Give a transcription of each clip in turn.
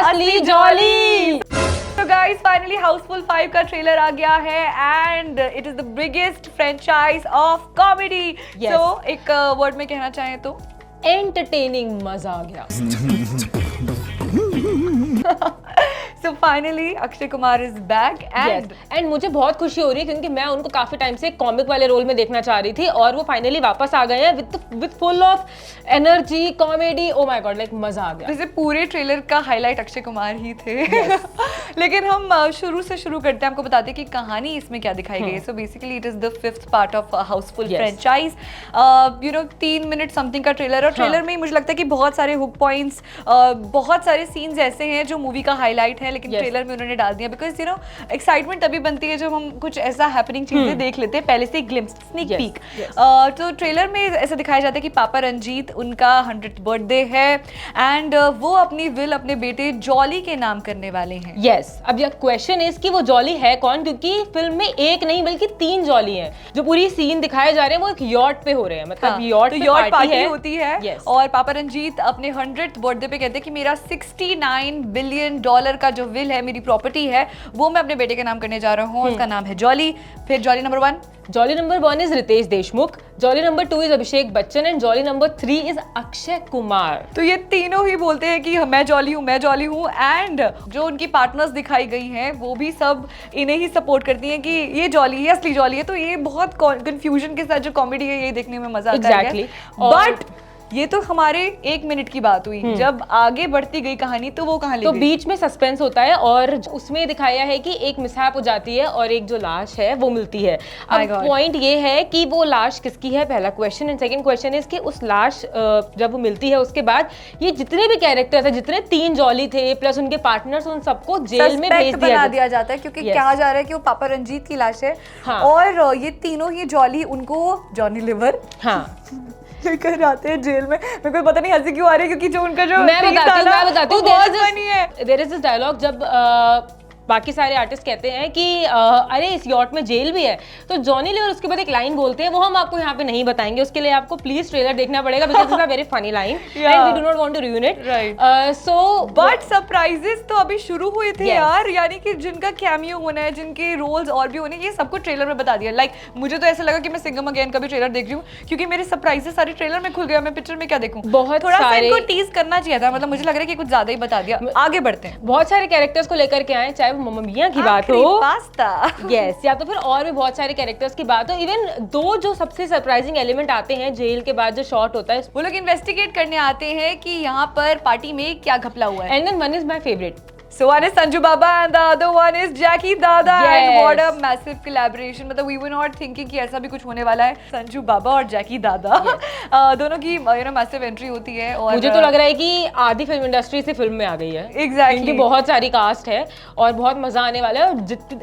असली जॉली। तो guys finally Housefull 5 का ट्रेलर आ गया है and it is the biggest franchise of comedy. So एक वर्ड में कहना चाहें तो एंटरटेनिंग, मजा आ गया। So finally Akshay Kumar is back and मुझे बहुत खुशी हो रही है क्योंकि मैं उनको काफी टाइम से कॉमिक वाले रोल में देखना चाह रही थी और वो फाइनली वापस आ गए हैं with full of energy, comedy. Oh my God, like मजा आ गया। वैसे पूरे ट्रेलर का हाईलाइट अक्षय कुमार ही थे। लेकिन हम शुरू से शुरू करते हैं, आपको बताते हैं कि कहानी इसमें क्या दिखाई गई है। So basically it is the 5th part of Housefull franchise. 3 minute something का ट्रेलर और ट्रेलर में मुझे लगता है कि बहुत सारे हुक पॉइंट्स, बहुत सारे सीन्स ऐसे हैं जो मूवी का हाईलाइट है, लेकिन ट्रेलर में उन्होंने डाल दिया बिकॉज एक्साइटमेंट तभी बनती है जब हम कुछ ऐसा हैपनिंग चीजें देख लेते हैं पहले से, ग्लिम्स, स्नीक पीक। तो ट्रेलर में ऐसा दिखाया जाता है कि पापा रंजीत, उनका 100th बर्थडे है एंड वो अपनी विल अपने बेटे जॉली के नाम करने वाले हैं। यस, अब यह क्वेश्चन इज कि वो जॉली है कौन, क्योंकि फिल्म में एक नहीं बल्कि 3 जॉली हैं। जो पूरी सीन दिखाए जा रहे हैं वो एक यॉट पे हो रहे हैं, मतलब यॉट पार्टी होती है और पापा रंजीत अपने 100th बर्थडे पे कहते हैं कि मेरा $69 बिलियन का जो विल है, मेरी प्रॉपर्टी है, वो मैं अपने बेटे के नाम करने जा रहा हूँ। उसका नाम है जॉली। फिर Jolly number 1 is Ritesh Deshmukh, Jolly number 2 is Abhishek Bachchan and Jolly number 3 is Akshay Kumar. तो ये तीनों ही बोलते हैं कि मैं जॉली हूँ एंड जो उनकी पार्टनर्स दिखाई गई हैं वो भी सब इन्हें ही सपोर्ट करती हैं कि ये जॉली है, असली जॉली है। तो ये बहुत कंफ्यूजन के साथ जो कॉमेडी है ये देखने में मजा आता है। बट ये तो हमारे 1 मिनट की बात हुई, जब आगे बढ़ती गई कहानी तो वो कहाँ ले गई? बीच में सस्पेंस होता है और उसमें दिखाया है कि एक मिसहैप हो जाती है और एक जो लाश है वो मिलती है। अब पॉइंट ये है कि वो लाश किसकी है, पहला question. And second question is कि उस लाश जब वो मिलती है उसके बाद ये जितने भी कैरेक्टर्स है, जितने 3 जॉली थे प्लस उनके पार्टनर्स, उन सबको जेल में भेज दिया जाता है क्योंकि कहा जा रहा है कि वो पापा रंजीत की लाश है। और ये तीनों ही जॉली उनको जॉनी लिवर लेकर आते हैं जेल में। मेरे को पता नहीं हंसी क्यों आ रही है क्योंकि जो उनका जो मैं बताती हूँ देयर इज दिस डायलॉग जब बाकी सारे आर्टिस्ट कहते हैं कि अरे इस यॉट में जेल भी है, तो जॉनी लीवर उसके बाद एक लाइन बोलते हैं, वो हम आपको यहाँ पे नहीं बताएंगे, उसके लिए आपको प्लीज ट्रेलर देखना पड़ेगा because it's a very funny line and we do not want to ruin it. So but surprises तो अभी शुरू हुए थे यार, यानी कि जिनका कैमियो होना है, जिनके रोल्स और भी होने, ये सबको ट्रेलर में बता दिया। लाइक मुझे तो ऐसा लगा कि मैं सिंघम अगेन का भी ट्रेलर देख रही हूँ क्योंकि मेरे सरप्राइजेस सारे ट्रेलर में खुल गया। मैं पिक्चर में क्या देखूँ, बहुत थोड़ा सा इनको टीज करना चाहिए था। मतलब मुझे लग रहा है कि कुछ ज्यादा ही बता दिया। आगे बढ़ते हैं। बहुत सारे कैरेक्टर्स को लेकर के आए, चाहे वो मम्मा मियां की पास्ता या तो फिर और भी बहुत सारे कैरेक्टर्स की बात हो। इवन 2 जो सबसे सरप्राइजिंग एलिमेंट आते हैं जेल के बाद जो शॉट होता है, वो लोग इन्वेस्टिगेट करने आते हैं कि यहाँ पर पार्टी में क्या घपला हुआ है। And then one is my favourite, So one is Sanju Baba and the other one is Jackie Dada and what a massive collaboration। मतलब we were not thinking कि ऐसा भी कुछ होने वाला है। संजू बाबा और जैकी दादा दोनों की massive entry होती है और मुझे तो लग रहा है कि आधी फिल्म इंडस्ट्री से फिल्म में आ गई है। Exactly। इनकी बहुत सारी कास्ट है और बहुत मजा आने वाला है।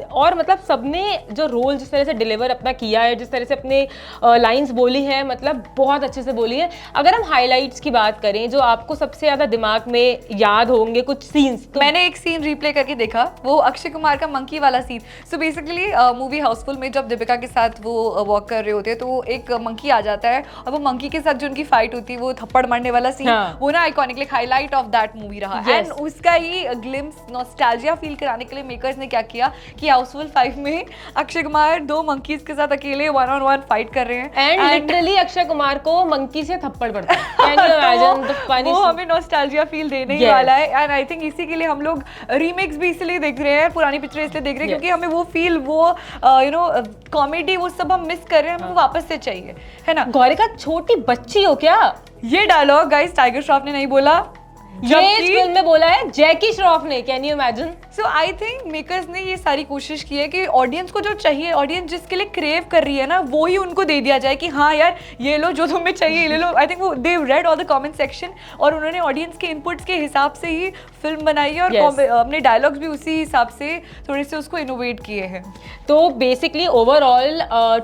और मतलब सबने जो रोल जिस तरह से डिलीवर अपना किया है, जिस तरह से अपने लाइन्स बोली है, मतलब बहुत अच्छे से बोली है। अगर हम हाईलाइट्स की बात करें जो आपको सबसे ज्यादा दिमाग में याद होंगे कुछ सीन्स, तो मैंने सीन रिप्ले करके देखा, वो अक्षय कुमार का मंकी वाला सीन। सो बेसिकली मूवी हाउसफुल में जब दीपिका के साथ वो वॉक कर रहे होते हैं तो एक मंकी आ जाता है और वो मंकी के साथ जो उनकी फाइट होती है, वो थप्पड़ मारने वाला सीन, वो ना iconic highlight of that movie रहा। एंड उसका ही ग्लिम्स, नॉस्टैल्जिया फील कराने के लिए मेकर्स ने क्या किया कि हाउसफुल 5 में अक्षय कुमार 2 मंकीज के साथ अकेले 1-on-1 फाइट कर रहे हैं एंड लिटरली अक्षय कुमार को मंकी से थप्पड़ पड़ता है। Can you imagine the funny? वो हमें नॉस्टैल्जिया फील देने ही वाला है एंड आई थिंक इसी के लिए हम लोग रीमेक्स भी इसलिए देख रहे हैं, पुरानी पिक्चर इसलिए देख रहे हैं क्योंकि हमें वो फील, वो कॉमेडी, वो सब हम मिस कर रहे हैं, हमें वो वापस से चाहिए, है ना। गौरिका छोटी बच्ची हो क्या? ये डायलॉग गाइस टाइगर श्रॉफ ने नहीं बोला, ये इस फिल्म में बोला है जैकी श्रॉफ ने। Can you imagine? So I think makers ने ये सारी कोशिश की है कि ऑडियंस को जो चाहिए, ऑडियंस जिसके लिए क्रेव कर रही है ना, वो ही उनको दे दिया जाए कि हाँ यार ये लो, जो तुम्हें चाहिए ले लो। आई थिंक वो they read all the comment section और उन्होंने ऑडियंस के इनपुट्स के हिसाब से ही फिल्म बनाई है और अपने डायलॉग्स भी उसी हिसाब से थोड़े से उसको इनोवेट किए हैं। तो बेसिकली ओवरऑल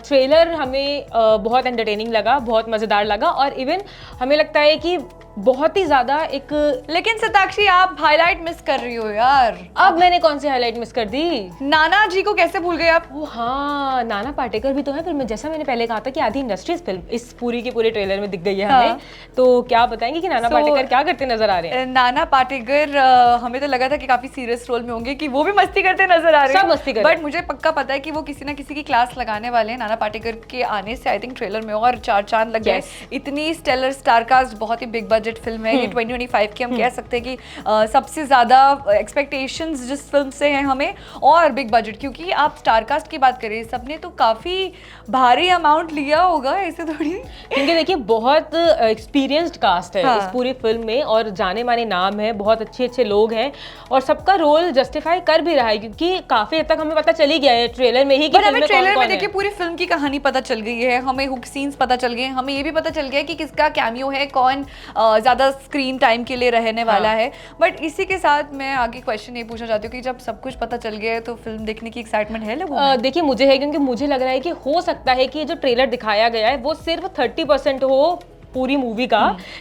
ट्रेलर हमें बहुत एंटरटेनिंग लगा, बहुत मज़ेदार लगा और इवन हमें लगता है कि बहुत ही ज्यादा एक। लेकिन सताक्षी आप हाईलाइट मिस कर रही हो यार। अब मैंने कौन सी हाईलाइट मिस कर दी? नाना जी को कैसे भूल गए आप? ओ हाँ, नाना पाटेकर भी तो है फिल्म। जैसा मैंने पहले कहा था कि आधी इंडस्ट्री इस फिल्म इस पूरी की पूरे ट्रेलर में दिख गई है हमें। तो क्या बताएंगे कि नाना पाटेकर क्या करते नजर आ रहे हैं? नाना पाटेकर हमें तो लगा था कि काफी सीरियस रोल में होंगे, कि वो भी मस्ती करते नजर आ रहे हैं। सब मस्ती कर रहे हैं। बट मुझे पक्का पता है कि वो किसी ना किसी की क्लास लगाने वाले हैं। नाना पाटेकर के आने से आई थिंक ट्रेलर में और चार चांद लग गए। इतनी स्टेलर स्टारकास्ट, बहुत ही बिग बजट फिल्म है ये 2025 की। हम कह सकते हैं कि सबसे ज्यादा एक्सपेक्टेशंस जिस फिल्म से हैं हमें, और बिग बजट, क्योंकि आप स्टारकास्ट की बात करें, सबने तो काफी भारी अमाउंट लिया होगा, ऐसे थोड़ी। क्योंकि देखिए बहुत एक्सपीरियंस्ड कास्ट है इस पूरी फिल्म में, और जाने माने नाम है, बहुत अच्छे अच्छे लोग हैं, और सबका रोल जस्टिफाई कर भी रहा है, क्योंकि काफी हद तक हमें पता चल ही गया है ट्रेलर में ही कि हमें ट्रेलर में देखिए पूरी फिल्म की कहानी पता चल गई है, हमें हुक सीन्स पता चल गए, हमें ये भी पता चल गया कि किसका कैमियो है, कौन ज्यादा स्क्रीन टाइम के लिए रहने वाला है। बट इसी के साथ मैं आगे क्वेश्चन ये पूछना चाहती हूँ कि जब सब कुछ पता चल गया है तो फिल्म देखने की एक्साइटमेंट है लोगों में? देखिए मुझे है, क्योंकि मुझे लग रहा है कि हो सकता है कि ये जो ट्रेलर दिखाया गया है वो सिर्फ 30% हो पूरी मूवी का,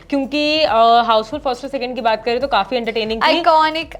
क्योंकि हाउसफुल फर्स्ट और सेकंड की बात करें तो काफी एंटरटेनिंग थी।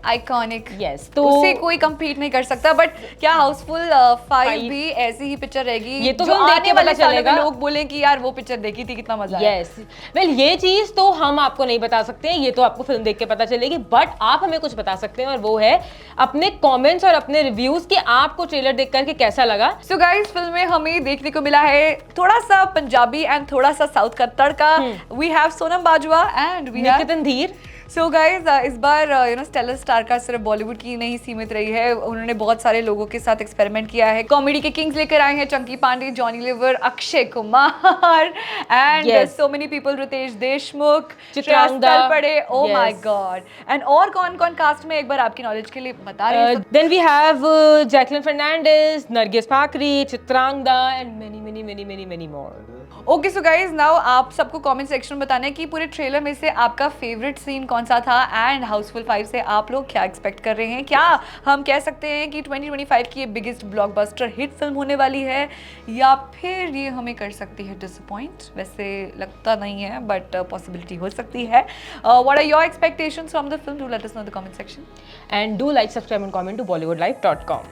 आइकॉनिक यस, तो उससे कोई compete नहीं कर सकता। बट क्या हाउसफुल 5 भी ऐसी ही पिक्चर रहेगी? ये तो फिल्म देख के पता चलेगा। लोग बोले कि यार वो पिक्चर देखी थी, कितना मजा आया। यस, वेल ये चीज तो हम आपको नहीं बता सकते हैं, ये तो आपको फिल्म देख के पता चलेगी। बट आप हमें कुछ बता सकते हैं, और वो है अपने कमेंट्स और अपने रिव्यूज कि आपको ट्रेलर देख करके कैसा लगा। सो गाइस, फिल्म में हमें देखने को मिला है थोड़ा सा पंजाबी एंड थोड़ा सा साउथ का तड़का। We have Sonam Bajwa and we have Nikita Dhir. So guys इस बार स्टेलर स्टारकास्ट सिर्फ बॉलीवुड की नहीं सीमित रही है, उन्होंने बहुत सारे लोगों के साथ एक्सपेरिमेंट किया है। कॉमेडी के किंग्स लेकर आए हैं Chunky Pandey, Johnny Lever, Akshay Kumar and so many people, Ritesh Deshmukh, Chitrangada पड़े, ओ माय गॉड। एंड और कौन कौन कास्ट में एक बार आपकी नॉलेज के लिए बता रहे हैं? Then we have Jacqueline Fernandez, Nargis Fakhri, Chitrangada and many many many many many more. Okay, so guys now आप सबको कमेंट सेक्शन में बताना है कि पूरे ट्रेलर में से आपका फेवरेट सीन कौन सा था, एंड हाउसफुल 5 से आप लोग क्या एक्सपेक्ट कर रहे हैं। क्या हम कह सकते हैं कि 2025 की ये बिगेस्ट ब्लॉकबस्टर हिट फिल्म होने वाली है, या फिर ये हमें कर सकती है डिसअपॉइंट? वैसे लगता नहीं है, बट पॉसिबिलिटी हो सकती है। What are your expectations from the film? Do let us know in the comment section and do like, subscribe and comment to bollywoodlife.com।